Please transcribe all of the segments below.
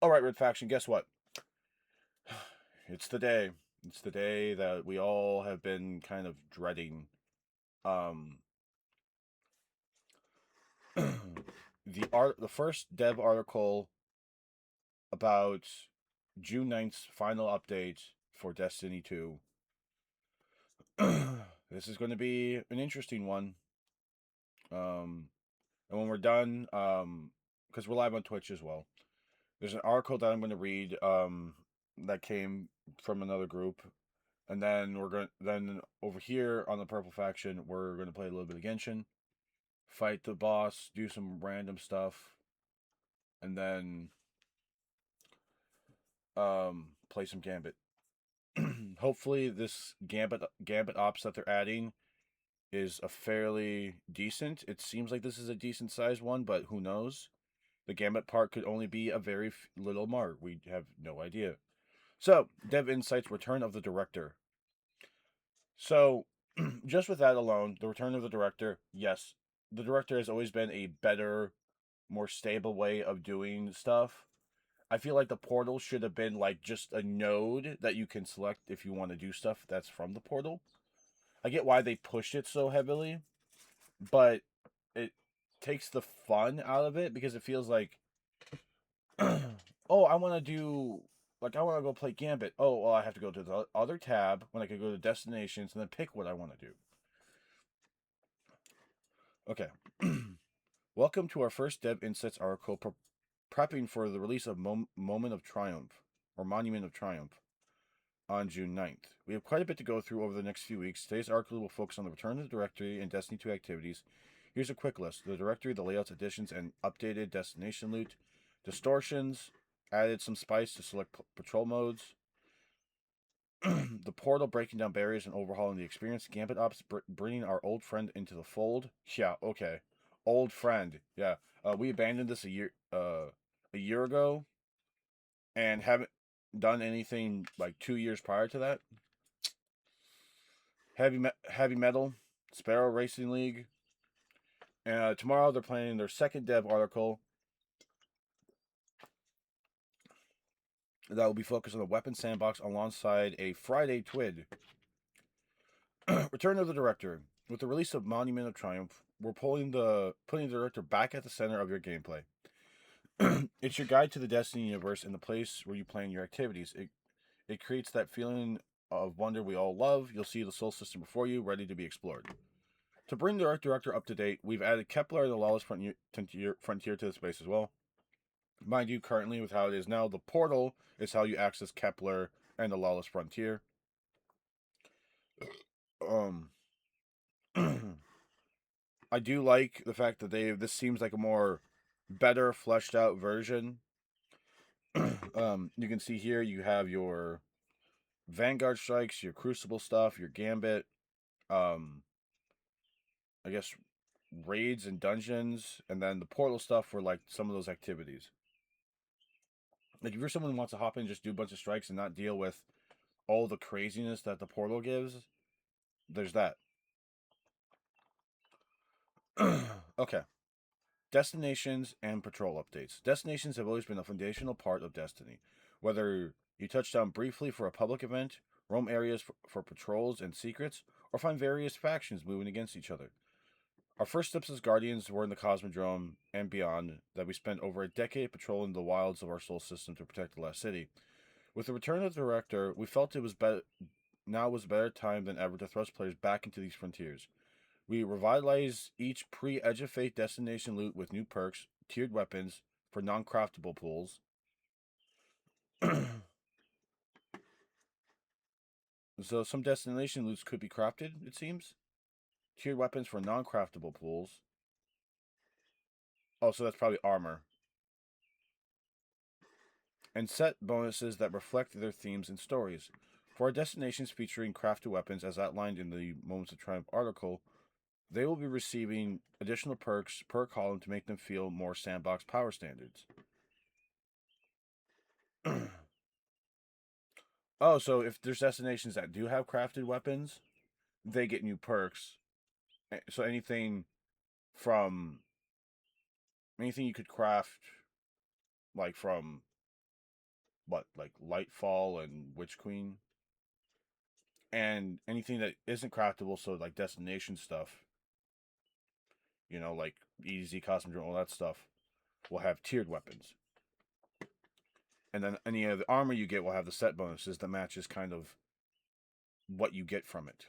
All right, Red Faction, guess what? It's the day. It's the day that we all have been kind of dreading. Um, the first dev article about June 9th's final update for Destiny 2. This is going to be an interesting one. And when we're done, because we're live on Twitch as well, there's an article that I'm going to read that came from another group. And then then over here on the Purple Faction, we're gonna play a little bit of Genshin, fight the boss, do some random stuff, and then play some Gambit. Hopefully this Gambit ops that they're adding is a fairly decent. It seems like this is a decent sized one, but who knows? The Gambit part could only be a very little mark. We have no idea. So, Dev Insights Return of the Director. So, just with that alone, the return of the director, yes, the director has always been a better, more stable way of doing stuff. I feel like the portal should have been like just a node that you can select if you want to do stuff that's from the portal. I get why they pushed it so heavily, but it takes the fun out of it because it feels like, oh, I want to do I want to go play Gambit. Oh, well, I have to go to the other tab when I could go to destinations and then pick what I want to do. Okay. Welcome to our first Dev Insights article prepping for the release of Moment of Triumph, or Monument of Triumph, on June 9th. We have quite a bit to go through over the next few weeks. Today's article will focus on the return of the directory and Destiny 2 activities. Here's a quick list: the directory, the layouts, additions, and updated destination loot, distortions, added some spice to select patrol modes, the portal breaking down barriers and overhauling the experience, Gambit Ops bringing our old friend into the fold. Yeah, okay. Old friend. Yeah. We abandoned this a year ago and haven't done anything like 2 years prior to that. Heavy Metal, Sparrow Racing League. Tomorrow they're planning their second dev article that will be focused on the weapon sandbox alongside a Friday Twid. Return of the Director. With the release of Monument of Triumph, we're putting the director back at the center of your gameplay. It's your guide to the Destiny universe and the place where you plan your activities. It creates that feeling of wonder we all love. You'll see the soul system before you, ready to be explored. To bring the director up to date, we've added Kepler and the Lawless Frontier to the space as well. Mind you, currently with how it is now, the portal is how you access Kepler and the Lawless Frontier. Um, I do like the fact that this seems like a more better fleshed out version. You can see here you have your Vanguard strikes, your Crucible stuff, your Gambit, um, I guess raids and dungeons, and then the portal stuff for like some of those activities. Like if you're someone who wants to hop in and just do a bunch of strikes and not deal with all the craziness that the portal gives, there's that. Okay. Destinations and patrol updates. Destinations have always been a foundational part of Destiny. Whether you touch down briefly for a public event, roam areas for patrols and secrets, or find various factions moving against each other. Our first steps as Guardians were in the Cosmodrome and beyond, that we spent over a decade patrolling the wilds of our solar system to protect the last city. With the return of the Director, we felt it was now was a better time than ever to thrust players back into these frontiers. We revitalize each pre-Edge of Fate destination loot with new perks, tiered weapons for non-craftable pools. So some destination loots could be crafted, it seems. Tiered weapons for non-craftable pools. Oh, so that's probably armor. And set bonuses that reflect their themes and stories. For our destinations featuring crafted weapons, as outlined in the Moments of Triumph article, they will be receiving additional perks per column to make them feel more sandbox power standards. Oh, so if there's destinations that do have crafted weapons, they get new perks. So from anything you could craft, like from what, like Lightfall and Witch Queen, and anything that isn't craftable, so like destination stuff, like easy cosmic drone, all that stuff, will have tiered weapons. And then any of the armor you get will have the set bonuses that matches kind of what you get from it.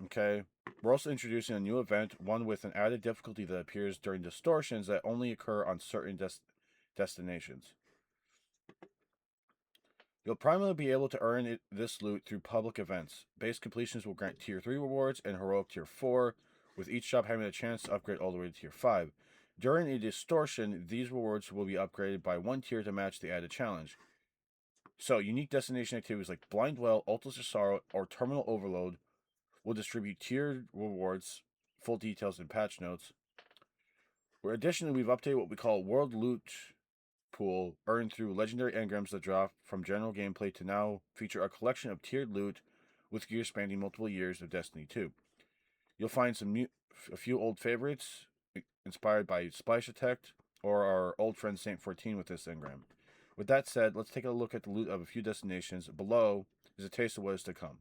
Okay. We're also introducing a new event, one with an added difficulty that appears during distortions that only occur on certain destinations. You'll primarily be able to earn this loot through public events. Base completions will grant Tier 3 rewards and Heroic Tier 4, with each shop having a chance to upgrade all the way to Tier 5. During a distortion, these rewards will be upgraded by one tier to match the added challenge. So, unique destination activities like Blind Well, Altars of Sorrow, or Terminal Overload will distribute tiered rewards, full details in patch notes. Additionally, we've updated what we call World Loot Pool, earned through legendary engrams that drop from general gameplay, to now feature a collection of tiered loot with gear spanning multiple years of Destiny 2. You'll find a few old favorites inspired by Splash Attack or our old friend Saint 14 with this engram. With that said, let's take a look at the loot of a few destinations. Below is a taste of what is to come.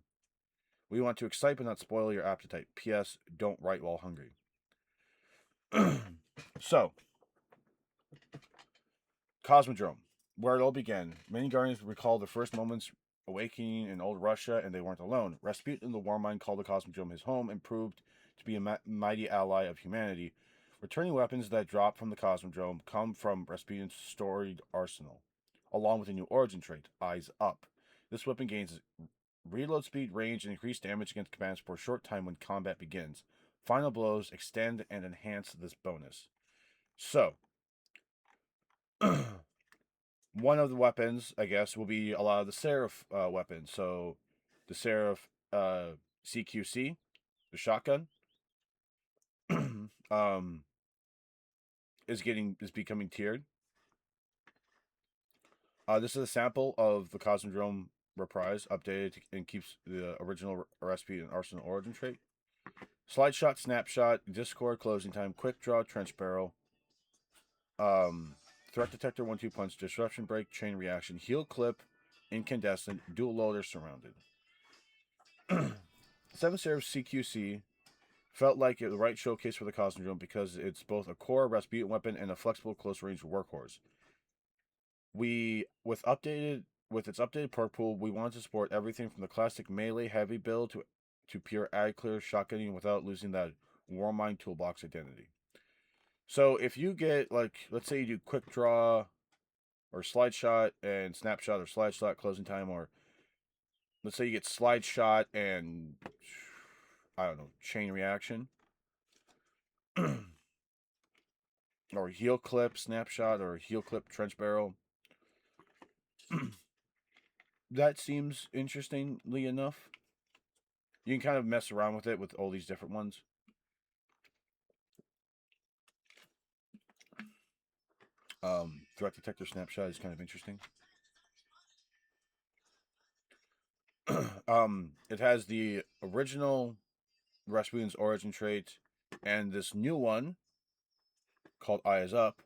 We want to excite but not spoil your appetite. P.S. Don't write while hungry. So, Cosmodrome, where it all began. Many Guardians recall the first moments awakening in old Russia, and they weren't alone. Rasputin, the Warmind, called the Cosmodrome his home and proved to be a mighty ally of humanity. Returning weapons that drop from the Cosmodrome come from Rasputin's storied arsenal, along with a new origin trait, Eyes Up. This weapon gains reload speed, range, and increased damage against combatants for a short time when combat begins. Final blows extend and enhance this bonus. So, one of the weapons, I guess, will be a lot of the Seraph weapons. So, the Seraph CQC, the shotgun, is becoming tiered. This is a sample of the Cosmodrome Reprise, updated and keeps the original recipe and Arsenal origin trait. Slide shot, snapshot, Discord, closing time, quick draw, trench barrel, threat detector, 1-2 punch, disruption break, chain reaction, heal clip, incandescent, dual loader, surrounded. 7 Seraph CQC felt like the right showcase for the Cosmodrome because it's both a core Rasputin weapon and a flexible close range workhorse. With its updated perk pool, we want to support everything from the classic melee heavy build to pure ag clear shotgunning without losing that Warmind toolbox identity. So if you get, like, let's say you do quick draw or slide shot and snapshot, or slide shot closing time, or let's say you get slide shot and, I don't know, chain reaction, or heal clip snapshot, or heal clip trench barrel. That seems interestingly enough. You can kind of mess around with it with all these different ones. Threat detector snapshot is kind of interesting. It has the original Rasputin's origin trait and this new one called Eyes Up.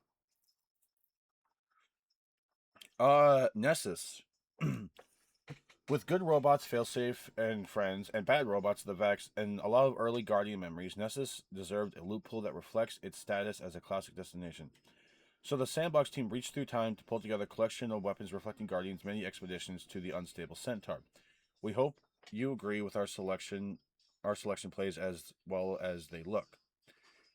Nessus. With good robots, failsafe, and friends, and bad robots, the Vex, and a lot of early Guardian memories, Nessus deserved a loot pool that reflects its status as a classic destination. So the Sandbox team reached through time to pull together a collection of weapons reflecting Guardian's many expeditions to the unstable Centaur. We hope you agree with our selection. Our selection plays as well as they look.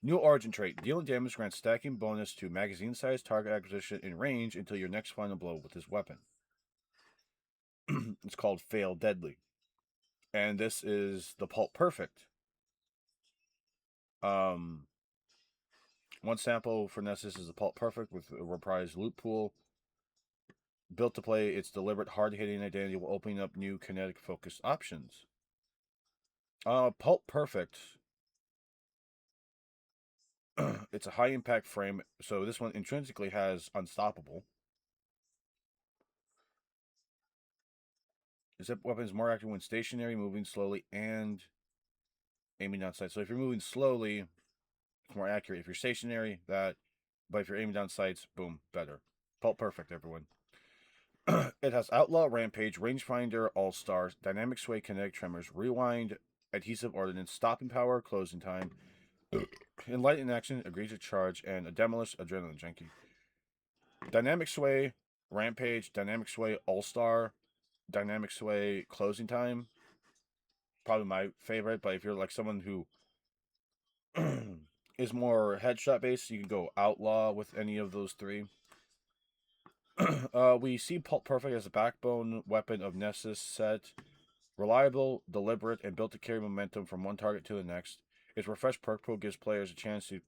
New origin trait. Dealing damage grants stacking bonus to magazine size, target acquisition, and range until your next final blow with this weapon. It's called Fail Deadly. And this is the Pulp Perfect. One sample for Nessus is the Pulp Perfect with a reprised loot pool. Built to play its deliberate, hard-hitting identity while opening up new kinetic-focused options. Pulp Perfect. It's a high-impact frame, so this one intrinsically has Unstoppable. This weapon is more active when stationary, moving slowly, and aiming outside. So if you're moving slowly, it's more accurate. If you're stationary, that but if you're aiming down sights, boom, better. Pulp Perfect, everyone. It has Outlaw, Rampage, Rangefinder, All Stars, Dynamic Sway, Kinetic Tremors, Rewind, Adhesive Ordnance, Stopping Power, Closing Time, Enlightened Action, Egregious Charge, and a Demolish Adrenaline Junkie. Dynamic Sway, Rampage, Dynamic Sway, All Star, Dynamic Sway, Closing Time. Probably my favorite, but if you're like someone who is more headshot based, you can go Outlaw with any of those three. We see Pulp Perfect as a backbone weapon of Nessus set. Reliable, deliberate, and built to carry momentum from one target to the next. Its refreshed perk pool gives players a chance to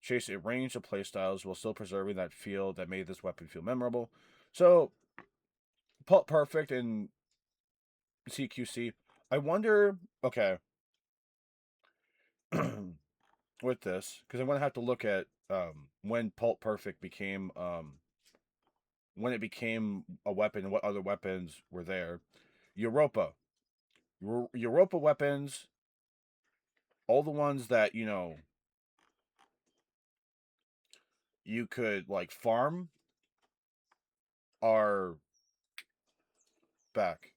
chase a range of playstyles while still preserving that feel that made this weapon feel memorable. So, Pulp Perfect and CQC. I wonder, okay, with this, because I'm going to have to look at when Pulp Perfect became, when it became a weapon and what other weapons were there. Europa. Europa weapons, all the ones that, you could, like, farm are back.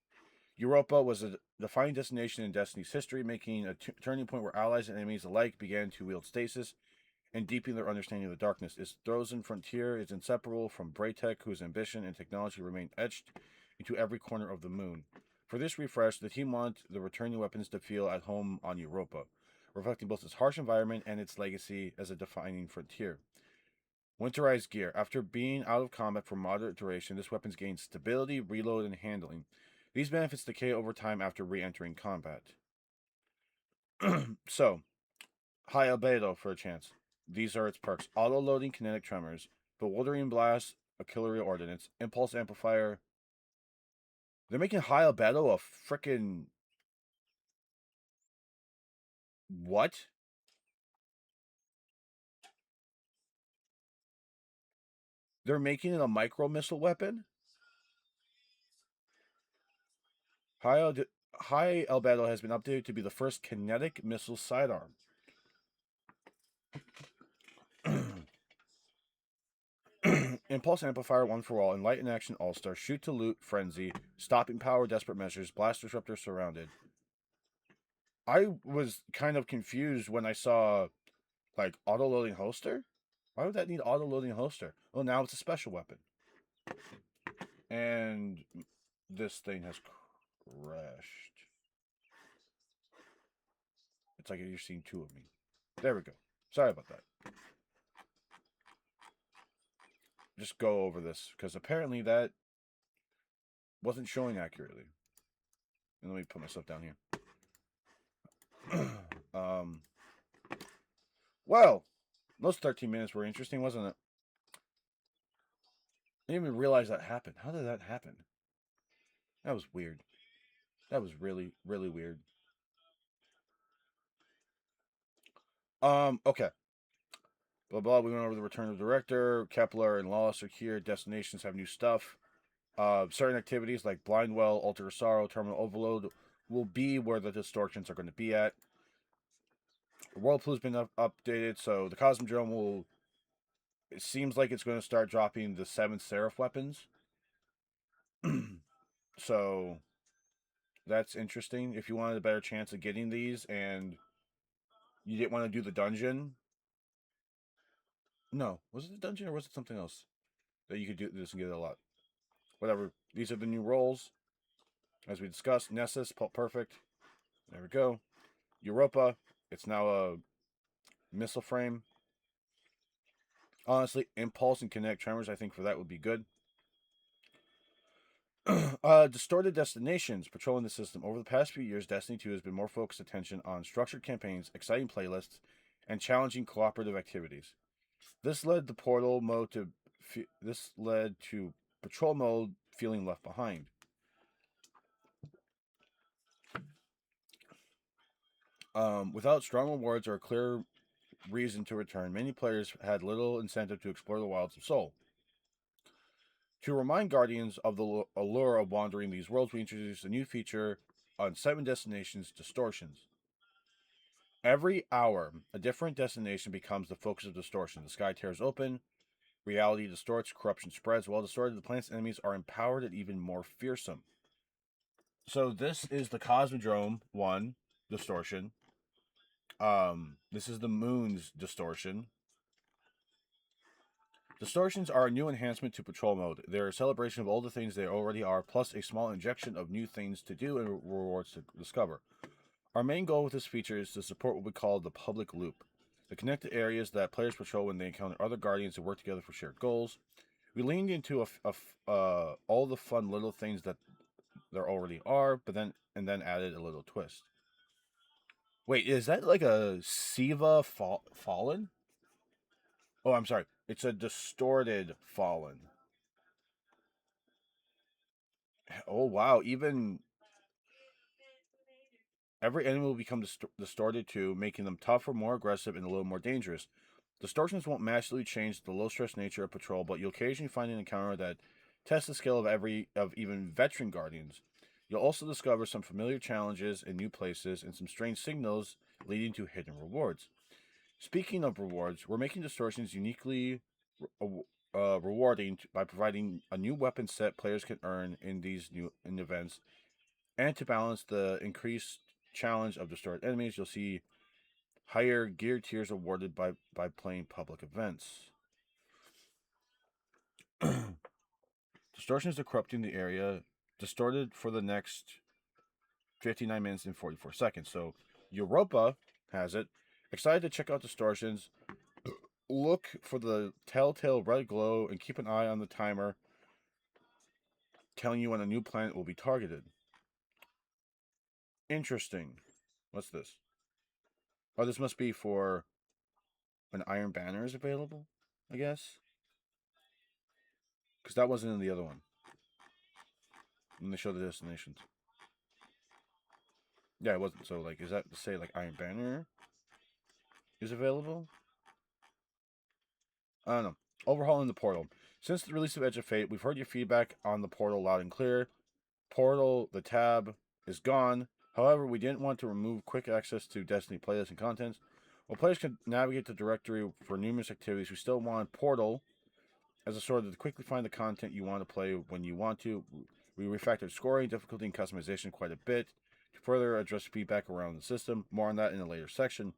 Europa was a defining destination in Destiny's history, making a turning point where allies and enemies alike began to wield stasis and deepening their understanding of the darkness. Its frozen frontier is inseparable from Braytech, whose ambition and technology remain etched into every corner of the moon. For this refresh, the team wanted the returning weapons to feel at home on Europa, reflecting both its harsh environment and its legacy as a defining frontier. Winterized gear. After being out of combat for moderate duration, this weapon gains stability, reload, and handling. These benefits decay over time after re-entering combat. So, high albedo for a chance. These are its perks. Auto-loading kinetic tremors, bewildering blast, artillery ordnance, impulse amplifier. They're making high albedo a frickin' what? They're making it a micro missile weapon? High, high albedo has been updated to be the first kinetic missile sidearm. Impulse Amplifier, One for All, Enlightened Action All Star, Shoot to Loot, Frenzy, Stopping Power, Desperate Measures, Blast Disruptor, Surrounded. I was kind of confused when I saw, like, auto loading holster. Why would that need auto loading holster? Well, now it's a special weapon. And this thing has crashed. It's like you're seeing two of me. There we go. Sorry about that. Just go over this, because apparently that wasn't showing accurately. And let me put myself down here. Well, those 13 minutes were interesting, wasn't it? I didn't even realize that happened. How did that happen? That was weird. That was really, really weird. Okay. Blah, blah. We went over the return of the director. Kepler and Lawless are here. Destinations have new stuff. Certain activities like Blindwell, Altar of Sorrow, Terminal Overload will be where the distortions are going to be at. The Whirlpool's been updated, so the Cosmodrome will. It seems like it's going to start dropping the 7th Seraph weapons. So that's interesting. If you wanted a better chance of getting these and you didn't want to do the dungeon. No. Was it the dungeon or was it something else? That you could do this and get it a lot. Whatever. These are the new roles. As we discussed, Nessus, Pulp Perfect. There we go. Europa. It's now a missile frame. Honestly, Impulse and Kinetic Tremors, I think for that would be good. Distorted Destinations, patrolling the system. Over the past few years, Destiny 2 has been more focused attention on structured campaigns, exciting playlists, and challenging cooperative activities. This led to Portal mode to Patrol mode feeling left behind. Without strong rewards or a clear reason to return, many players had little incentive to explore the wilds of Soul. To remind Guardians of the allure of wandering these worlds, we introduced a new feature on 7 destinations, Distortions. Every hour, a different destination becomes the focus of distortion. The sky tears open, reality distorts, corruption spreads. While distorted, the planet's enemies are empowered and even more fearsome. So this is the Cosmodrome one distortion. This is the moon's distortion. Distortions are a new enhancement to patrol mode. They're a celebration of all the things they already are, plus a small injection of new things to do and rewards to discover. Our main goal with this feature is to support what we call the public loop, the connected areas that players patrol when they encounter other guardians and work together for shared goals. We leaned into all the fun little things that there already are, but then added a little twist. Wait, is that like a Siva fallen? Oh, I'm sorry. It's a distorted fallen. Oh wow! Even every enemy will become distorted too, making them tougher, more aggressive, and a little more dangerous. Distortions won't massively change the low-stress nature of patrol, but you'll occasionally find an encounter that tests the skill of even veteran guardians. You'll also discover some familiar challenges in new places and some strange signals leading to hidden rewards. Speaking of rewards, we're making distortions uniquely rewarding by providing a new weapon set players can earn in these new events, and to balance the increased challenge of distorted enemies, you'll see higher gear tiers awarded by playing public events. Distortions are corrupting the area, distorted for the next 59 minutes and 44 seconds. So Europa has it. Excited to check out distortions. Look for the telltale red glow and keep an eye on the timer telling you when a new planet will be targeted. Interesting. What's this? Oh, this must be for an Iron Banner is available, I guess. Because that wasn't in the other one. When they show the destinations. Yeah, it wasn't. So, like, is that to say, like, Iron Banner is available? I don't know. Overhauling the portal. Since the release of Edge of Fate, we've heard your feedback on the portal loud and clear. Portal, the tab, is gone. However, we didn't want to remove quick access to Destiny playlists and contents. While players can navigate the directory for numerous activities, we still want Portal as a sort of to quickly find the content you want to play when you want to. We refactored scoring, difficulty, and customization quite a bit to further address feedback around the system. More on that in a later section.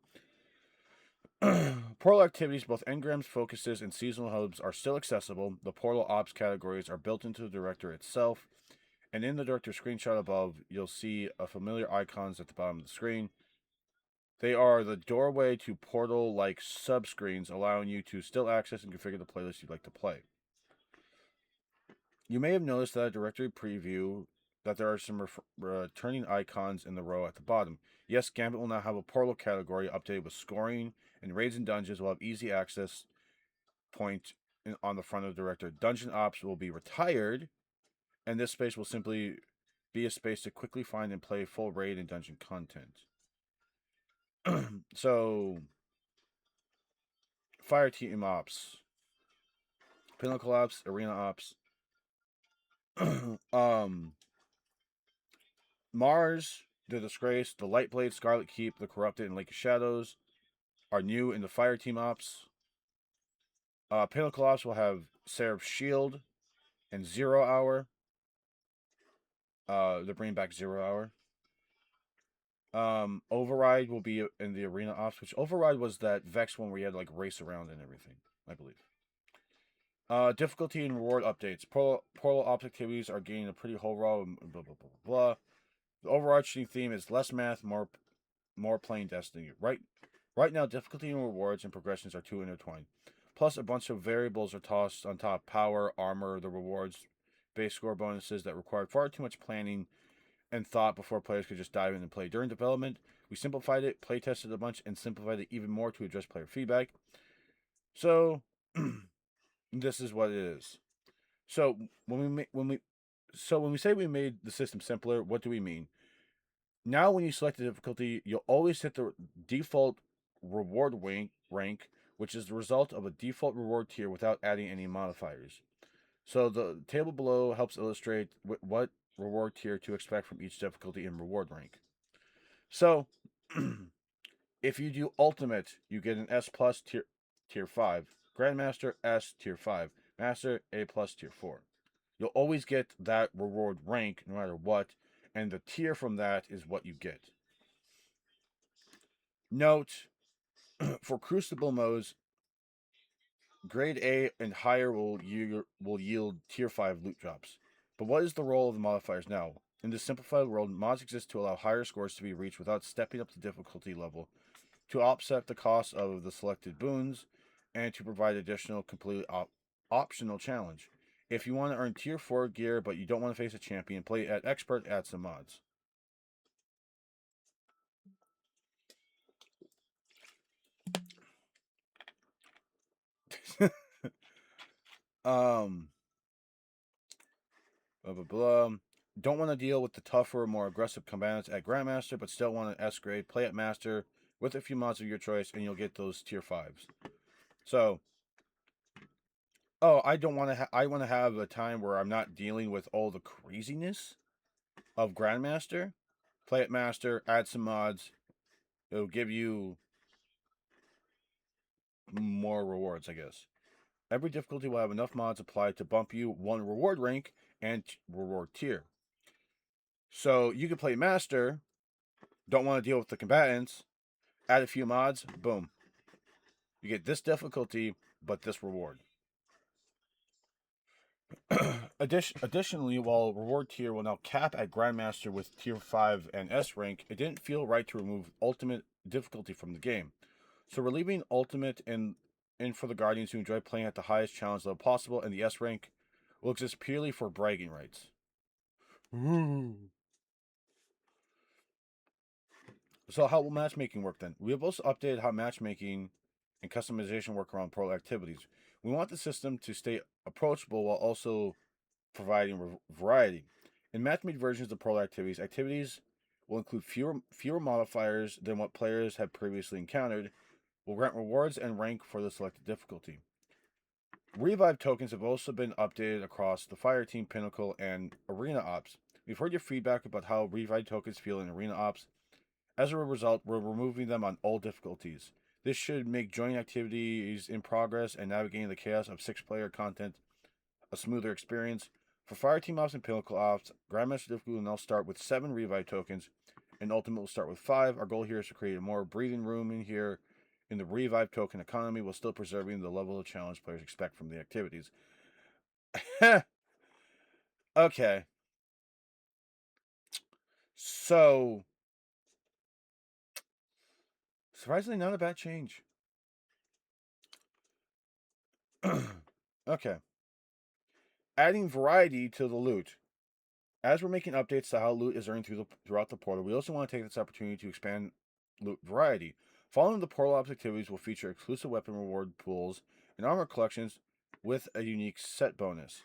Portal activities, both engrams, focuses, and seasonal hubs, are still accessible. The Portal Ops categories are built into the director itself, and in the director screenshot above, you'll see a familiar icons at the bottom of the screen. They are the doorway to Portal-like subscreens, allowing you to still access and configure the playlist you'd like to play. You may have noticed that a directory preview that there are some returning icons in the row at the bottom. Yes, Gambit will now have a Portal category updated with scoring, and raids and dungeons will have easy access point on the front of the director. Dungeon Ops will be retired, and this space will simply be a space to quickly find and play full raid and dungeon content. So, Fire Team Ops, Pinnacle Ops, Arena Ops. Mars, The Disgrace, The Lightblade, Scarlet Keep, The Corrupted, and Lake of Shadows are new in the Fire Team Ops. Pinnacle Ops will have Seraph's Shield and Zero Hour. They're bringing back 0 hour. Override will be in the Arena Ops, which Override was that Vex one where you had to like race around and everything, I believe. Difficulty and reward updates. Portal Ops activities are gaining a pretty whole row. Blah blah blah blah. The overarching theme is less math, more plain Destiny. Right now, difficulty and rewards and progressions are too intertwined. Plus, a bunch of variables are tossed on top: power, armor, the rewards, base score bonuses that required far too much planning and thought before players could just dive in and play. During development, we simplified it, play tested a bunch, and simplified it even more to address player feedback. So, this is what it is. So when we say we made the system simpler, what do we mean? Now, when you select the difficulty, you'll always hit the default reward rank, which is the result of a default reward tier without adding any modifiers. So the table below helps illustrate what reward tier to expect from each difficulty and reward rank. So, If you do Ultimate, you get an S plus tier 5. Grandmaster S tier 5. Master A plus tier 4. You'll always get that reward rank no matter what, and the tier from that is what you get. Note, for Crucible modes, grade A and higher will yield tier 5 loot drops. But what is the role of the modifiers now? In this simplified world, mods exist to allow higher scores to be reached without stepping up the difficulty level, to offset the cost of the selected boons, and to provide additional completely optional challenge. If you want to earn tier 4 gear but you don't want to face a champion, play at expert, add some mods. um blah blah blah. Don't want to deal with the tougher, more aggressive combatants at Grandmaster, but still want an S grade, play at Master with a few mods of your choice, and you'll get those tier 5s. So, I don't want to. I want to have a time where I'm not dealing with all the craziness of Grandmaster. Play at Master, add some mods. It'll give you more rewards, I guess. Every difficulty will have enough mods applied to bump you one reward rank and reward tier. So you can play Master, don't want to deal with the combatants, add a few mods, boom. You get this difficulty, but this reward. Additionally, while reward tier will now cap at Grandmaster with tier 5 and S rank, it didn't feel right to remove ultimate difficulty from the game. So we're leaving ultimate in for the Guardians who enjoy playing at the highest challenge level possible, and the S rank will exist purely for bragging rights. Ooh. So how will matchmaking work then? We have also updated how matchmaking and customization work around pro activities. We want the system to stay approachable while also providing variety. In match-made versions of pro activities will include fewer modifiers than what players have previously encountered, will grant rewards and rank for the selected difficulty. Revive tokens have also been updated across the Fireteam, Pinnacle, and Arena Ops. We've heard your feedback about how Revive tokens feel in Arena Ops. As a result, we're removing them on all difficulties. This should make joining activities in progress and navigating the chaos of 6-player content a smoother experience. For Fireteam Ops and Pinnacle Ops, Grandmaster difficulty will now start with 7 Revive tokens, and Ultimate will start with 5. Our goal here is to create more breathing room in here in the Revive token economy while still preserving the level of challenge players expect from the activities. Okay. So, surprisingly, not a bad change. Okay. Adding variety to the loot. As we're making updates to how loot is earned throughout the portal, we also want to take this opportunity to expand loot variety. Following the portal ops activities will feature exclusive weapon reward pools and armor collections with a unique set bonus.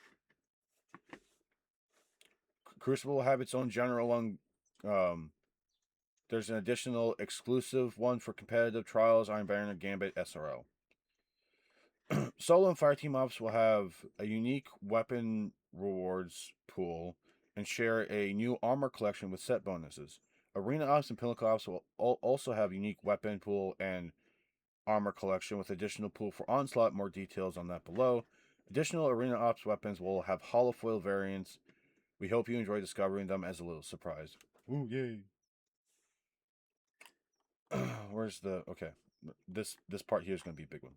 Crucible will have its own general one. There's an additional exclusive one for competitive trials, Iron Baron, and Gambit SRL. Solo and Fireteam Ops will have a unique weapon rewards pool and share a new armor collection with set bonuses. Arena Ops and Pinnacle Ops will also have unique weapon pool and armor collection with additional pool for Onslaught. More details on that below. Additional Arena Ops weapons will have holofoil variants. We hope you enjoy discovering them as a little surprise. Ooh, yay. Where's the... Okay. This part here is going to be a big one.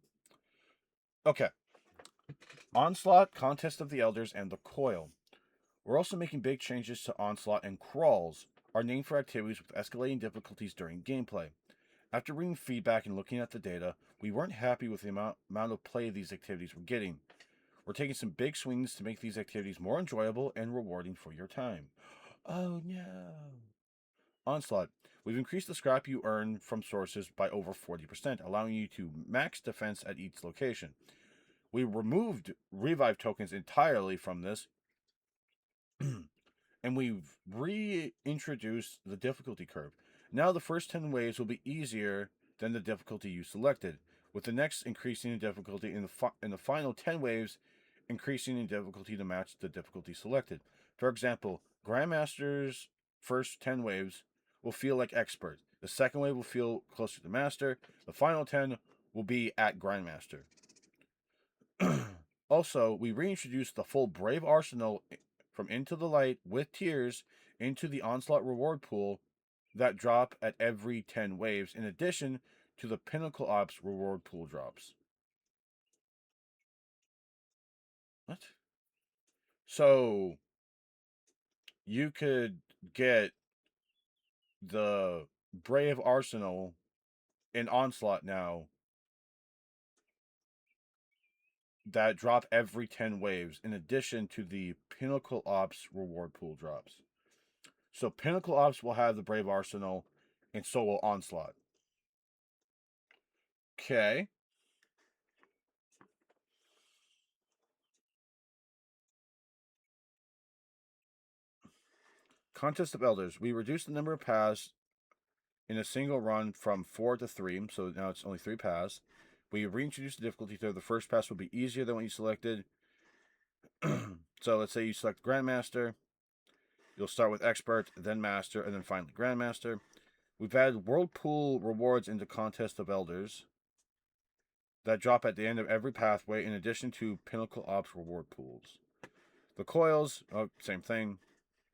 Okay. Onslaught, Contest of the Elders, and the Coil. We're also making big changes to Onslaught and Crawls, our name for activities with escalating difficulties during gameplay. After reading feedback and looking at the data, we weren't happy with the amount of play these activities were getting. We're taking some big swings to make these activities more enjoyable and rewarding for your time. Oh no. Onslaught. We've increased the scrap you earn from sources by over 40%, allowing you to max defense at each location. We removed revive tokens entirely from this, and we've reintroduced the difficulty curve. Now the first 10 waves will be easier than the difficulty you selected, with the next increasing in difficulty in the final 10 waves increasing in difficulty to match the difficulty selected. For example, Grandmaster's first 10 waves will feel like expert. The second wave will feel closer to Master. The final 10 will be at Grandmaster. Also, we reintroduced the full Brave Arsenal from Into the Light with tiers into the Onslaught reward pool that drop at every 10 waves, in addition to the Pinnacle Ops reward pool drops. What? So, you could get the Brave Arsenal in Onslaught now that drop every 10 waves, in addition to the Pinnacle Ops reward pool drops. So Pinnacle Ops will have the Brave Arsenal, and so will Onslaught. Okay. Contest of Elders. We reduced the number of paths in a single run from 4 to 3, so now it's only 3 paths. We reintroduced the difficulty there. The first pass will be easier than what you selected. So let's say you select Grandmaster. You'll start with Expert, then Master, and then finally Grandmaster. We've added Whirlpool rewards into Contest of Elders that drop at the end of every pathway, in addition to Pinnacle Ops reward pools. The coils, same thing,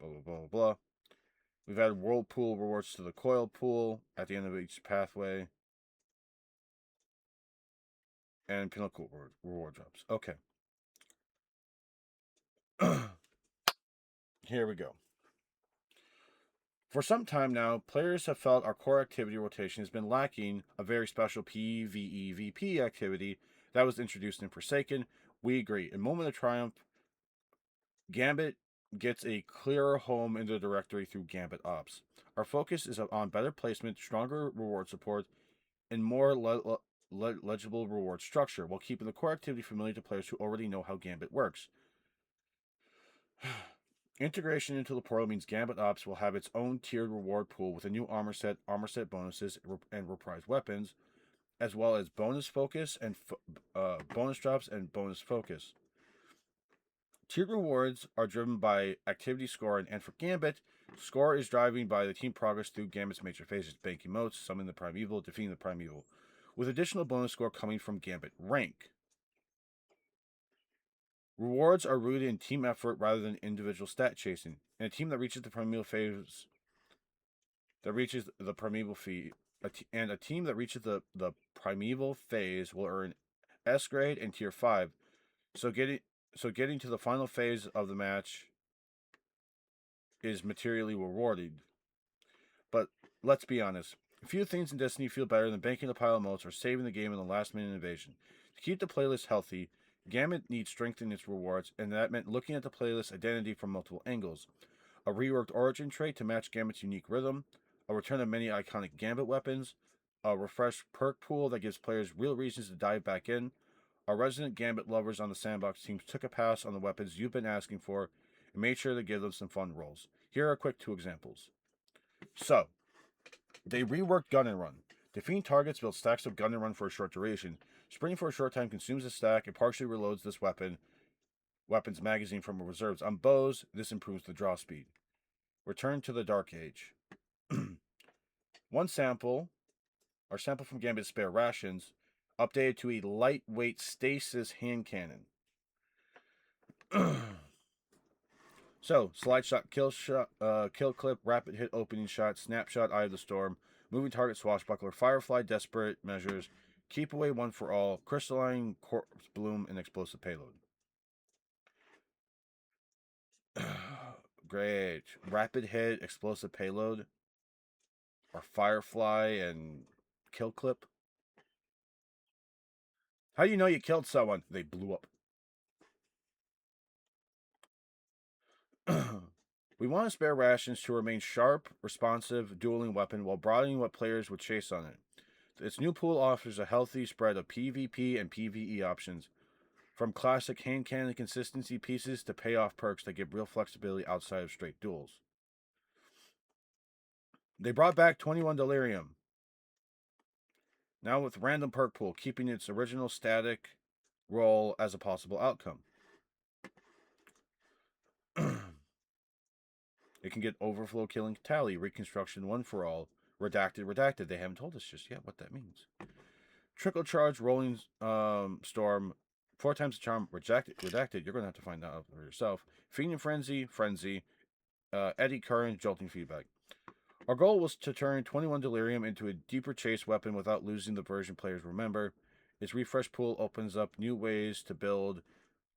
blah, blah, blah, blah. We've added Whirlpool rewards to the coil pool at the end of each pathway. And Pinnacle reward drops. Okay. Here we go. For some time now, players have felt our core activity rotation has been lacking a very special PvEVP activity that was introduced in Forsaken. We agree. In Moment of Triumph, Gambit gets a clearer home in the directory through Gambit Ops. Our focus is on better placement, stronger reward support, and more legible reward structure, while keeping the core activity familiar to players who already know how Gambit works. Integration into the portal means Gambit Ops will have its own tiered reward pool with a new armor set bonuses, and reprised weapons, as well as bonus focus and bonus drops and bonus focus. Tiered rewards are driven by activity score, and for Gambit, score is driven by the team progress through Gambit's major phases: banking motes, summoning the Primeval, defeating the Primeval, with additional bonus score coming from Gambit rank. Rewards are rooted in team effort rather than individual stat chasing. And a team that reaches the primeval phase, and a team that reaches the primeval phase will earn S grade and tier 5. So getting to the final phase of the match is materially rewarded. But let's be honest. Few things in Destiny feel better than banking a pile of motes or saving the game in the last minute invasion. To keep the playlist healthy, Gambit needs strength in its rewards, and that meant looking at the playlist identity from multiple angles. A reworked origin trait to match Gambit's unique rhythm, a return of many iconic Gambit weapons, a refreshed perk pool that gives players real reasons to dive back in. Our resident Gambit lovers on the sandbox teams took a pass on the weapons you've been asking for and made sure to give them some fun rolls. Here are quick 2 examples. So, they reworked Gun and Run. Defeating targets builds stacks of Gun and Run for a short duration. Sprinting for a short time consumes a stack and partially reloads this weapon's magazine from reserves. On bows, this improves the draw speed. Return to the Dark Age. One sample, our sample from Gambit's Spare Rations, updated to a lightweight stasis hand cannon. So, slide shot, kill clip, rapid hit, opening shot, snapshot, Eye of the Storm, moving target, swashbuckler, firefly, desperate measures, keep away, one for all, crystalline, corpse bloom, and explosive payload. Great. Rapid hit, explosive payload, or firefly and kill clip. How do you know you killed someone? They blew up. We want Spare Rations to remain sharp, responsive, dueling weapon while broadening what players would chase on it. Its new pool offers a healthy spread of PvP and PvE options, from classic hand cannon consistency pieces to payoff perks that give real flexibility outside of straight duels. They brought back 21 Delirium, now with random perk pool, keeping its original static role as a possible outcome. It can get overflow killing tally, reconstruction one for all, Redacted, redacted. They haven't told us just yet what that means. Trickle charge, rolling storm, 4 times the charm, redacted. You're going to have to find out for yourself. Fiend frenzy, frenzy, eddy current, jolting feedback. Our goal was to turn 21 Delirium into a deeper chase weapon without losing the version players remember. Its refresh pool opens up new ways to build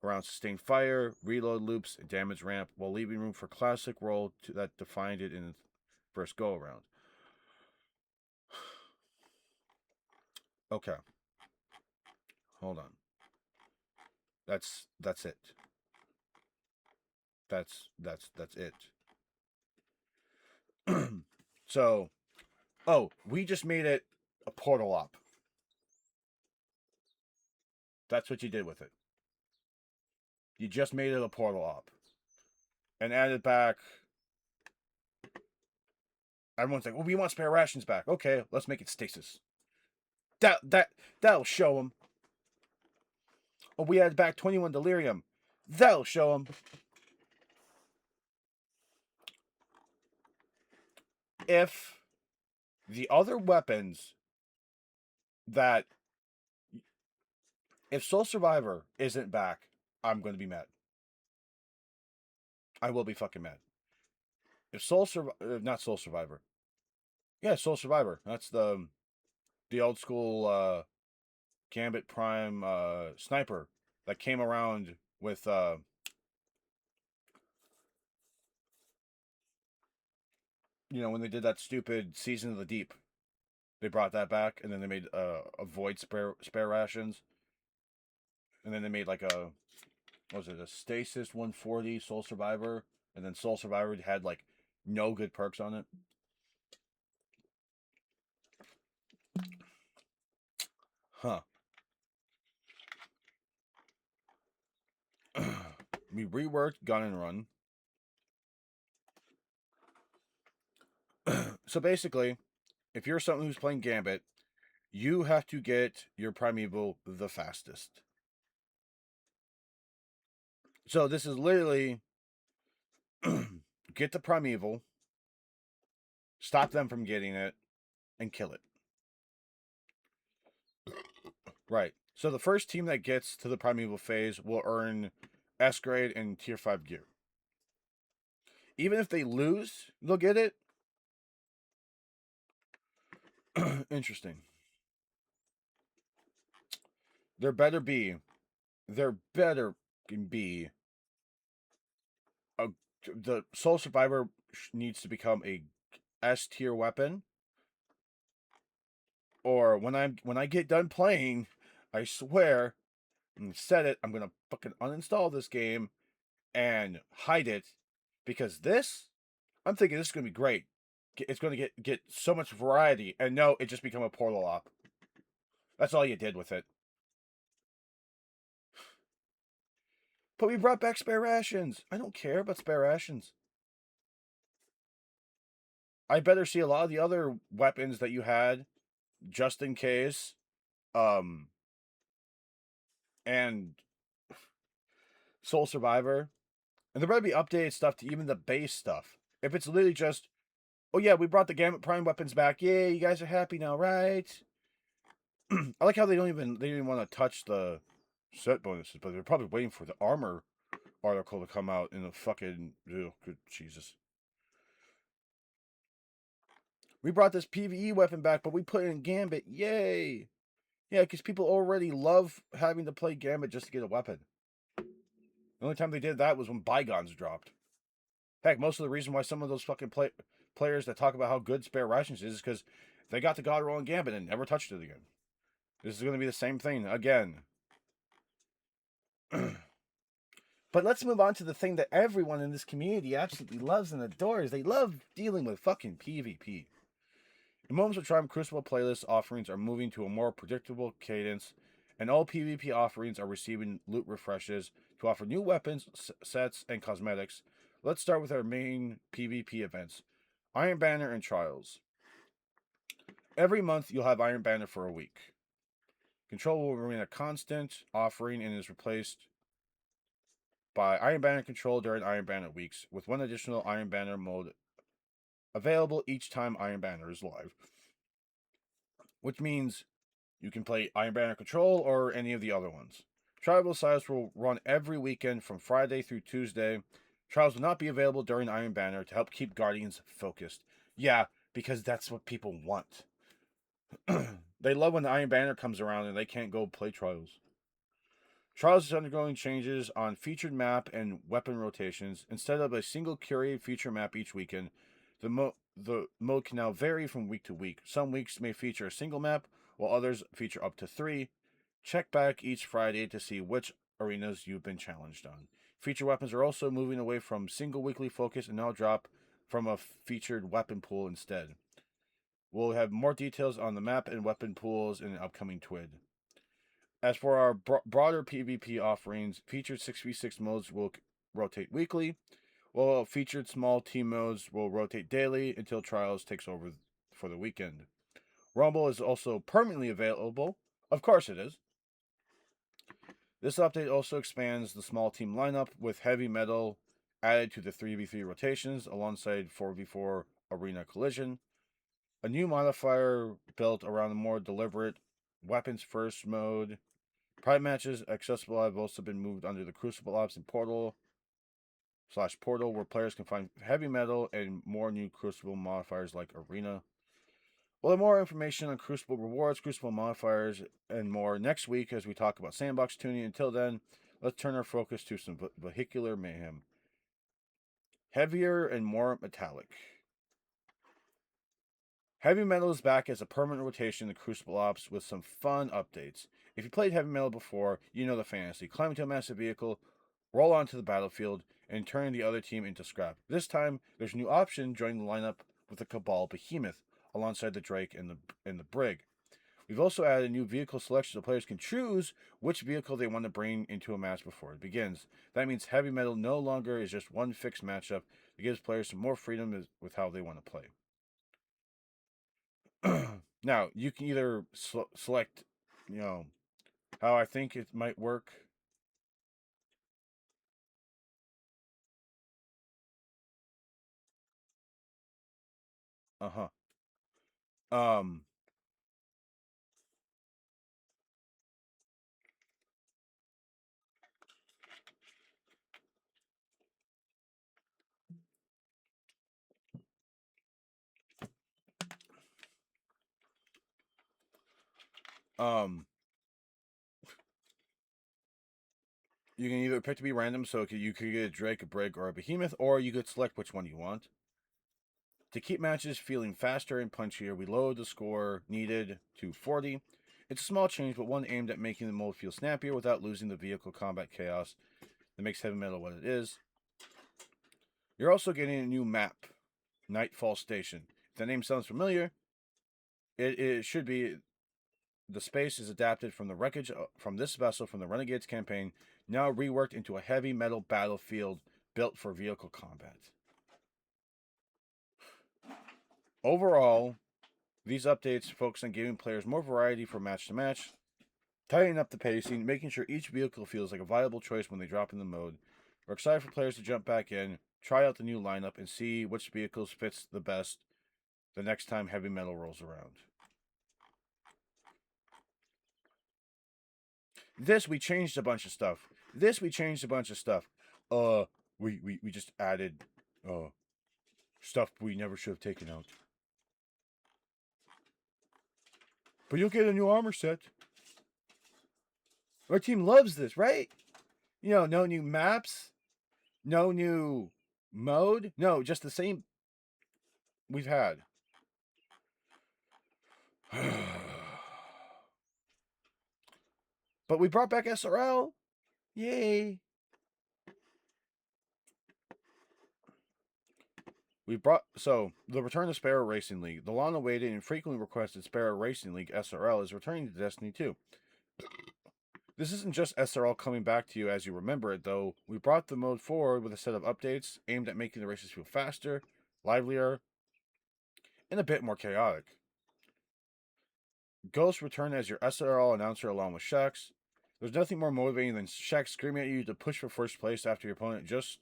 around sustained fire, reload loops, and damage ramp, while leaving room for classic roll that defined it in the first go around. Okay. Hold on. That's it. That's it. So, we just made it a portal op. That's what you did with it. You just made it a portal op. And added back. Everyone's like, well, we want spare rations back. Okay, let's make it stasis. That'll show them. Oh, we added back 21 Delirium. That'll show them. If the other weapons that... If Soul Survivor isn't back, I'm going to be mad. I will be fucking mad. If not Soul Survivor. Yeah, Soul Survivor. That's the old school Gambit Prime sniper that came around with when they did that stupid Season of the Deep. They brought that back, and then they made a void spare rations, and then they made like a Stasis 140 Soul Survivor, and then Soul Survivor had like no good perks on it. Huh. We reworked Gun and Run. So basically, if you're someone who's playing Gambit, you have to get your Primeval the fastest. So this is literally get the Primeval, stop them from getting it, and kill it. Right. So the first team that gets to the Primeval phase will earn S grade and tier 5 gear. Even if they lose, they'll get it. Interesting. There better be the Soul Survivor needs to become a S tier weapon, or when I get done playing, I swear, and said it, I'm gonna fucking uninstall this game and hide it, because I'm thinking this is gonna be great. It's gonna get so much variety, and no, it just become a portal op. That's all you did with it. But we brought back spare rations. I don't care about spare rations. I better see a lot of the other weapons that you had, just in case. And Soul Survivor. And there better be updated stuff to even the base stuff. If it's literally just, oh yeah, we brought the Gambit Prime weapons back. Yay, you guys are happy now, right? I like how they didn't even want to touch the set bonuses, but they're probably waiting for the armor article to come out in a fucking... Ew, good Jesus. We brought this PvE weapon back, but we put it in Gambit. Yay! Yeah, because people already love having to play Gambit just to get a weapon. The only time they did that was when Bygones dropped. Heck, most of the reason why some of those fucking players that talk about how good spare rations is because they got the God Roll and Gambit and never touched it again. This is going to be the same thing again. But let's move on to the thing that everyone in this community absolutely loves and adores. They love dealing with fucking PvP. The Moments of Triumph Crucible playlist offerings are moving to a more predictable cadence, and all PvP offerings are receiving loot refreshes to offer new weapons, sets, and cosmetics. Let's start with our main PvP events, Iron Banner and Trials. Every month you'll have Iron Banner for a week. Control will remain a constant offering and is replaced by Iron Banner Control during Iron Banner weeks, with one additional Iron Banner mode available each time Iron Banner is live, which means you can play Iron Banner Control or any of the other ones. Tribal Size will run every weekend from Friday through Tuesday. Trials will not be available during Iron Banner to help keep Guardians focused. Yeah, because that's what people want. They love when the Iron Banner comes around and they can't go play Trials. Trials is undergoing changes on featured map and weapon rotations. Instead of a single curated feature map each weekend, the mode can now vary from week to week. Some weeks may feature a single map, while others feature up to 3. Check back each Friday to see which arenas you've been challenged on. Feature weapons are also moving away from single weekly focus and now drop from a featured weapon pool instead. We'll have more details on the map and weapon pools in an upcoming TWID. As for our broader PvP offerings, featured 6v6 modes will rotate weekly, while featured small team modes will rotate daily until Trials takes over for the weekend. Rumble is also permanently available. Of course it is. This update also expands the small team lineup with heavy metal added to the 3v3 rotations alongside 4v4 arena collision. A new modifier built around a more deliberate weapons first mode. Private matches accessible have also been moved under the Crucible Ops and Portal where players can find heavy metal and more new Crucible modifiers like Arena. We'll have more information on Crucible rewards, Crucible modifiers, and more next week as we talk about sandbox tuning. Until then, let's turn our focus to some vehicular mayhem. Heavier and more metallic. Heavy Metal is back as a permanent rotation in the Crucible Ops with some fun updates. If you played Heavy Metal before, you know the fantasy. Climb into a massive vehicle, roll onto the battlefield, and turn the other team into scrap. This time, there's a new option joining the lineup with the Cabal Behemoth alongside the Drake and the Brig. We've also added a new vehicle selection so players can choose which vehicle they want to bring into a match before it begins. That means Heavy Metal no longer is just one fixed matchup. It gives players some more freedom with how they want to play. Now, you can either select, how I think it might work. Uh huh. Um, um, you can either pick to be random, so you could get a Drake, a Brig, or a Behemoth, or you could select which one you want. To keep matches feeling faster and punchier, we lowered the score needed to 40. It's a small change, but one aimed at making the mode feel snappier without losing the vehicle combat chaos that makes Heavy Metal what it is. You're also getting a new map, Nightfall Station. If the name sounds familiar, it should be. The space is adapted from the wreckage from this vessel from the Renegades campaign, now reworked into a heavy metal battlefield built for vehicle combat. Overall, these updates focus on giving players more variety from match to match, tightening up the pacing, making sure each vehicle feels like a viable choice when they drop in the mode. We're excited for players to jump back in, try out the new lineup, and see which vehicles fits the best the next time Heavy Metal rolls around. We changed a bunch of stuff. We changed a bunch of stuff. We just added stuff we never should have taken out. But you'll get a new armor set. Our team loves this, right? No new maps, no new mode, no, just the same we've had. But we brought back SRL. Yay. The return of Sparrow Racing League. The long-awaited and frequently requested Sparrow Racing League SRL is returning to Destiny 2. This isn't just SRL coming back to you as you remember it, though. We brought the mode forward with a set of updates aimed at making the races feel faster, livelier, and a bit more chaotic. Ghost returned as your SRL announcer along with Shax. There's nothing more motivating than Shax screaming at you to push for first place after your opponent just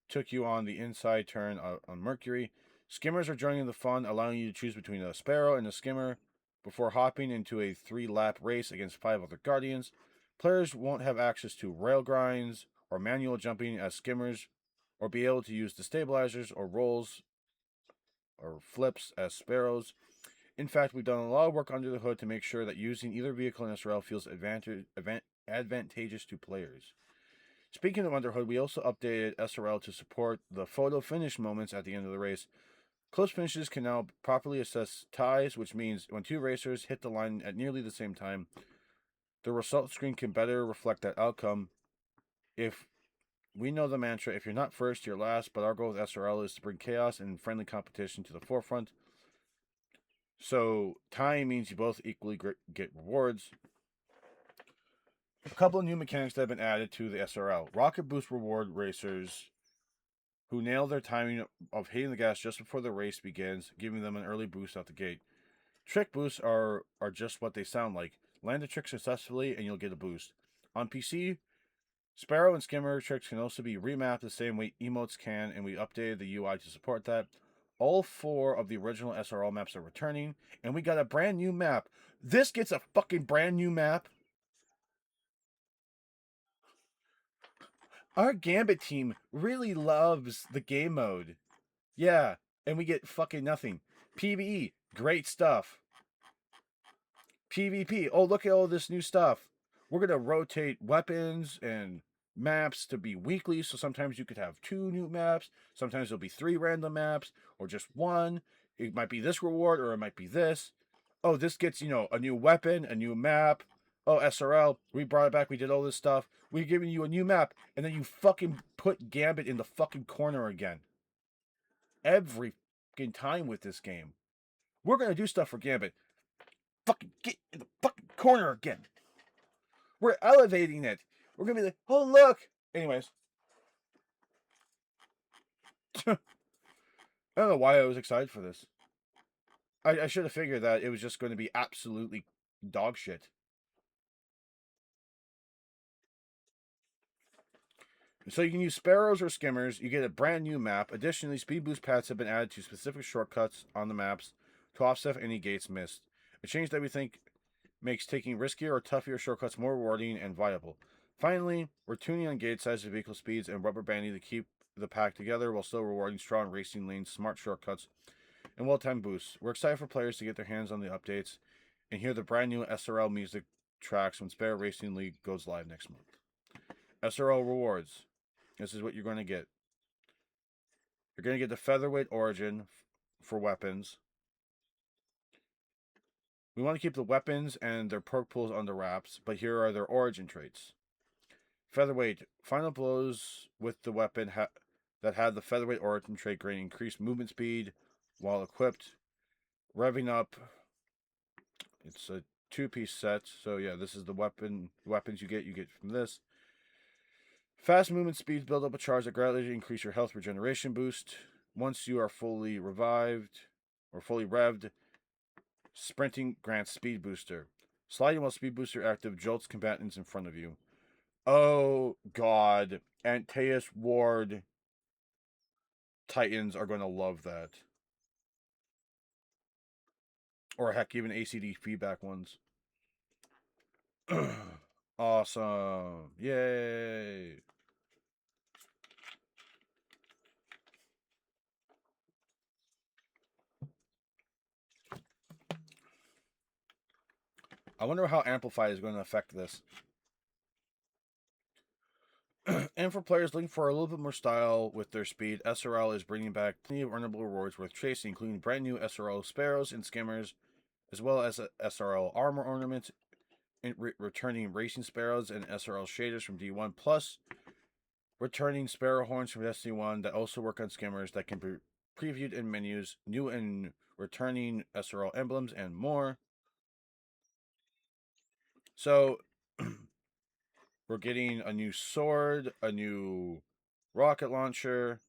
took you on the inside turn on Mercury. Skimmers are joining the fun, allowing you to choose between a sparrow and a skimmer before hopping into a 3-lap race against 5 other guardians. Players won't have access to rail grinds or manual jumping as skimmers, or be able to use the stabilizers or rolls or flips as sparrows. In fact, we've done a lot of work under the hood to make sure that using either vehicle in SRL feels advantageous to players. Speaking of Underhood, we also updated SRL to support the photo finish moments at the end of the race. Close finishes can now properly assess ties, which means when two racers hit the line at nearly the same time, the result screen can better reflect that outcome. If we know the mantra, if you're not first, you're last, but our goal with SRL is to bring chaos and friendly competition to the forefront. So tying means you both equally get rewards. A couple of new mechanics that have been added to the SRL. Rocket Boost reward racers who nail their timing of hitting the gas just before the race begins, giving them an early boost out the gate. Trick boosts are just what they sound like. Land a trick successfully and you'll get a boost. On PC, Sparrow and Skimmer tricks can also be remapped the same way emotes can, and we updated the UI to support that. All 4 of the original SRL maps are returning, and we got a brand new map. This gets a fucking brand new map. Our Gambit team really loves the game mode. Yeah, and we get fucking nothing. PvE, great stuff. PvP, oh, look at all this new stuff. We're going to rotate weapons and maps to be weekly, so sometimes you could have 2 new maps, sometimes there'll be 3 random maps, or just 1. It might be this reward, or it might be this. Oh, this gets, a new weapon, a new map. Oh, SRL, we brought it back, we did all this stuff. We're giving you a new map, and then you fucking put Gambit in the fucking corner again. Every fucking time with this game. We're gonna do stuff for Gambit. Fucking get in the fucking corner again. We're elevating it. We're gonna be like, oh look. Anyways. I don't know why I was excited for this. I should have figured that it was just going to be absolutely dog shit. So you can use sparrows or skimmers. You get a brand new map. Additionally, speed boost paths have been added to specific shortcuts on the maps to offset any gates missed. A change that we think makes taking riskier or tougher shortcuts more rewarding and viable. Finally, we're tuning on gauge size of vehicle speeds and rubber banding to keep the pack together while still rewarding strong racing lanes, smart shortcuts, and well-timed boosts. We're excited for players to get their hands on the updates and hear the brand new SRL music tracks when Sparrow Racing League goes live next month. SRL rewards. This is what you're going to get. You're going to get the featherweight origin for weapons. We want to keep the weapons and their perk pools under wraps, but here are their origin traits. Featherweight. Final blows with the weapon that had the featherweight origin trait granting increased movement speed while equipped. Revving up. It's a 2-piece set, so yeah, this is the weapons you get from this. Fast movement speeds build up a charge that gradually increase your health regeneration boost. Once you are fully revived or fully revved, sprinting grants speed booster. Sliding while speed booster active jolts combatants in front of you. Oh god, Antaeus Ward Titans are going to love that. Or heck, even ACD feedback ones. Awesome. Yay. I wonder how Amplify is going to affect this. And for players looking for a little bit more style with their speed, SRL is bringing back plenty of earnable rewards worth chasing, including brand new SRL sparrows and skimmers, as well as SRL armor ornaments, returning racing sparrows and SRL shaders from D1, plus returning sparrow horns from Destiny 1 that also work on skimmers that can be previewed in menus, new and returning SRL emblems, and more. So, we're getting a new sword, a new rocket launcher,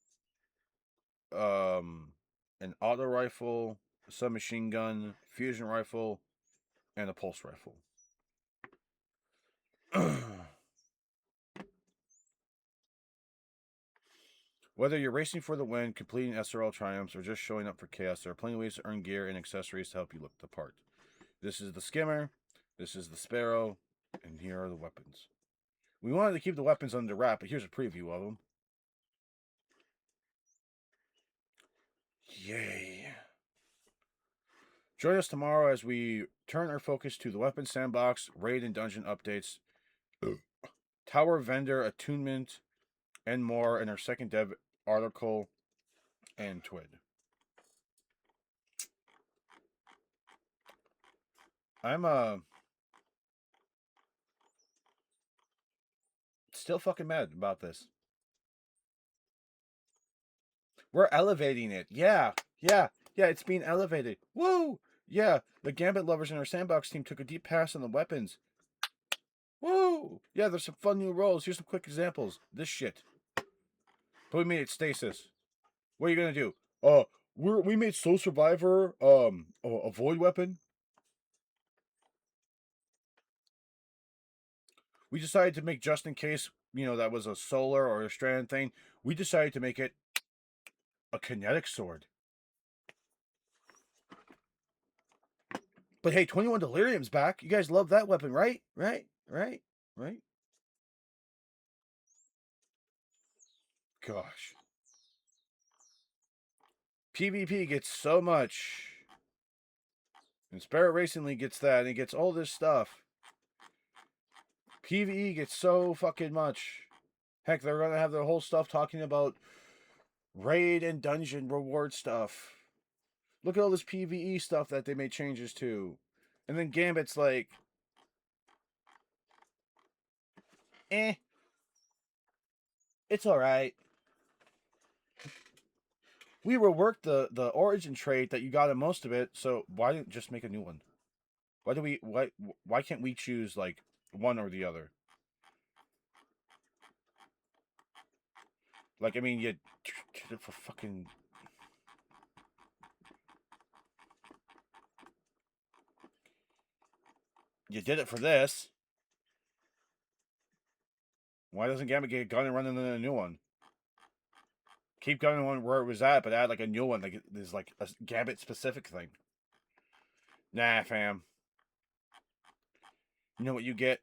an auto rifle, a submachine gun, fusion rifle, and a pulse rifle. Whether you're racing for the win, completing SRL triumphs, or just showing up for chaos, there are plenty of ways to earn gear and accessories to help you look the part. This is the skimmer, this is the sparrow, and here are the weapons. We wanted to keep the weapons under wrap, but here's a preview of them. Yay. Join us tomorrow as we turn our focus to the weapon sandbox, raid and dungeon updates, tower vendor attunement, and more in our second dev article and twid. I'm still fucking mad about this. We're elevating it. Yeah. It's being elevated. Woo! Yeah, the Gambit lovers in our sandbox team took a deep pass on the weapons. Woo! Yeah, there's some fun new rolls. Here's some quick examples. This shit. But we made it stasis. What are you gonna do? We made Soul Survivor a void weapon. We decided to make, just in case, that was a solar or a strand thing, we decided to make it a kinetic sword. But hey, 21 Delirium's back. You guys love that weapon, right? Right? Gosh. PvP gets so much. And Spirit Racing League gets that, and it gets all this stuff. PvE gets so fucking much. Heck, they're gonna have their whole stuff talking about raid and dungeon reward stuff. Look at all this PvE stuff that they made changes to. And then Gambit's like, it's alright. We reworked the origin trait that you got in most of it, so why didn't just make a new one? Why can't we choose like one or the other? Like, I mean, you did it for fucking. You did it for this. Why doesn't Gambit get a gun and run in a new one? Keep gunning one where it was at, but add like a new one. Like there's like a Gambit specific thing. Nah, fam. You know what you get?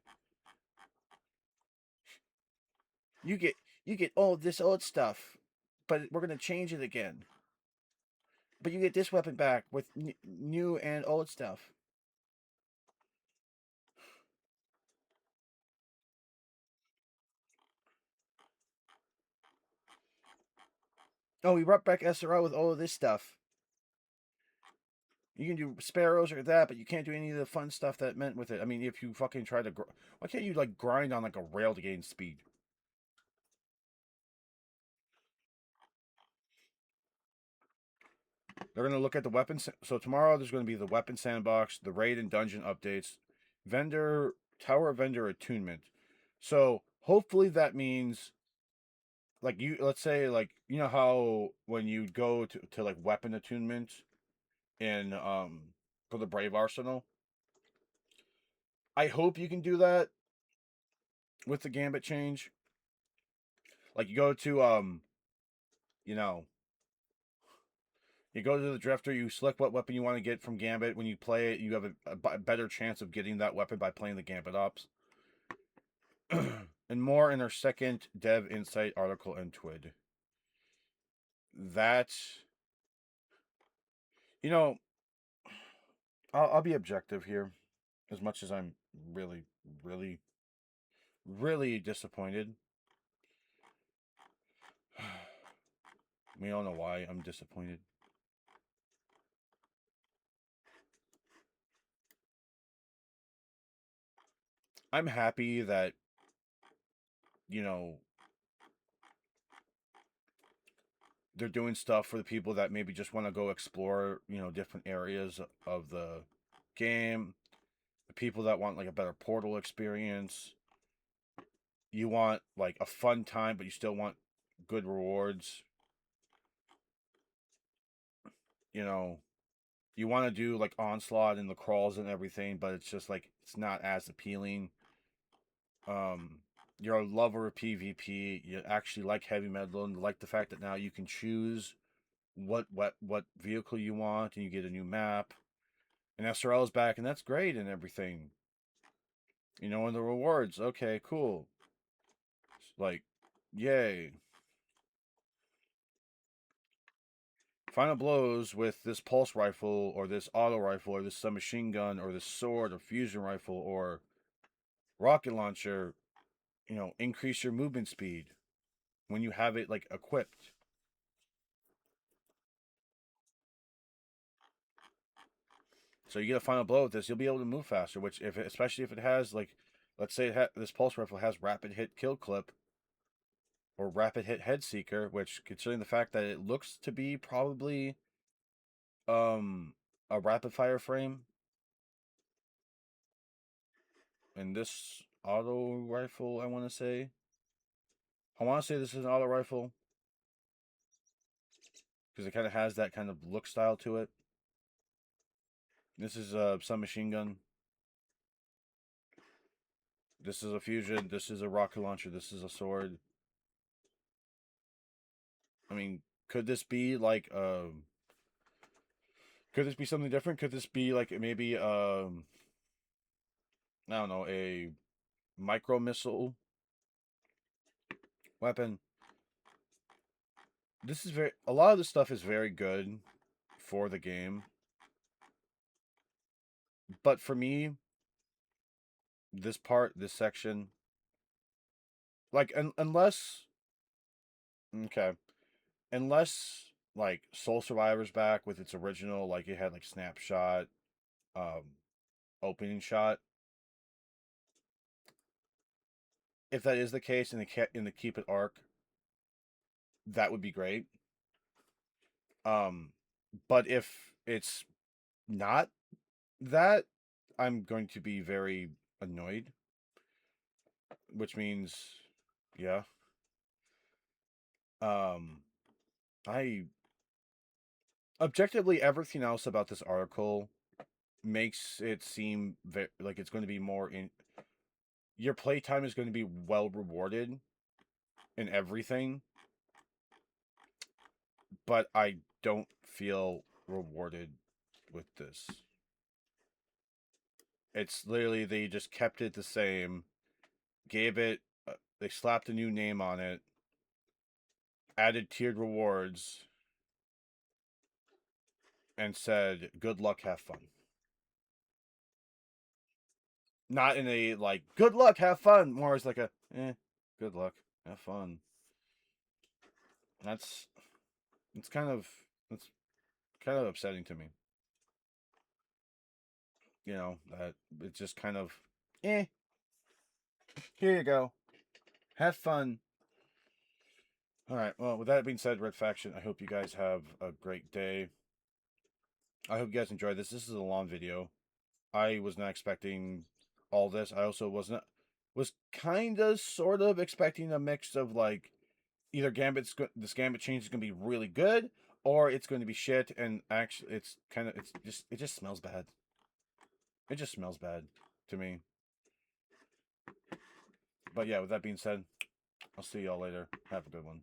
You get all this old stuff, but we're gonna change it again. But you get this weapon back with new and old stuff. Oh, we brought back SRL with all of this stuff. You can do sparrows or that, but you can't do any of the fun stuff that meant with it. I mean, if you fucking try to, why can't you like grind on like a rail to gain speed? They're gonna look at the weapons. So tomorrow there's gonna be the weapon sandbox, the raid and dungeon updates, tower vendor attunement. So hopefully that means like let's say like how when you go to like weapon attunement in for the Brave Arsenal. I hope you can do that with the Gambit change. Like you go to you know, you go to the drifter, you select what weapon you want to get from Gambit. When you play it, you have a better chance of getting that weapon by playing the Gambit ops. And more in our second Dev Insight article and twid. That, you know, I'll be objective here, as much as I'm really, really, really disappointed. We don't know why I'm disappointed. I'm happy that, you know, they're doing stuff for the people that maybe just want to go explore, different areas of the game. The people that want like a better Portal experience. You want like a fun time, but you still want good rewards. You know, you want to do like Onslaught and the crawls and everything, but it's just like it's not as appealing. Um, you're a lover of PvP, you actually like heavy metal, and like the fact that now you can choose what vehicle you want, and you get a new map. And SRL is back, and that's great and everything. And the rewards, okay, cool. Like, yay. Final blows with this pulse rifle, or this auto rifle, or this submachine gun, or this sword, or fusion rifle, or rocket launcher, increase your movement speed when you have it like equipped. So you get a final blow with this, you'll be able to move faster. Which, especially if it has like, let's say this pulse rifle has rapid hit kill clip or rapid hit head seeker, which, considering the fact that it looks to be probably a rapid fire frame, and this auto rifle, I want to say this is an auto rifle because it kind of has that kind of look style to it. This is a submachine gun. This is a fusion. This is a rocket launcher. This is a sword. I mean, could this be like could this be something different? Could this be like maybe I don't know, a micro missile weapon? A lot of this stuff is very good for the game, but for me, this section, like unless okay, unless like Soul Survivor's back with its original, like it had like snapshot, um, opening shot. If that is the case in the keep it arc, that would be great. Um, but if it's not that, I'm going to be very annoyed, which means, yeah. Um, I Objectively, everything else about this article makes it seem like it's going to be more in your playtime is going to be well rewarded in everything, but I don't feel rewarded with this. It's literally they just kept it the same, gave it, they slapped a new name on it, added tiered rewards, and said, "Good luck, have fun." Not in a like, "Good luck, have fun." More as like a, good luck, have fun. That's it's kind of it's kind of upsetting to me. That it's just kind of, eh. Here you go, have fun. All right. Well, with that being said, Red Faction, I hope you guys have a great day. I hope you guys enjoyed this. This is a long video. I was not expecting all this. I also was kind of sort of expecting a mix of like either this Gambit change is going to be really good or it's going to be shit, and actually it just smells bad. It just smells bad to me. But yeah, with that being said, I'll see y'all later. Have a good one.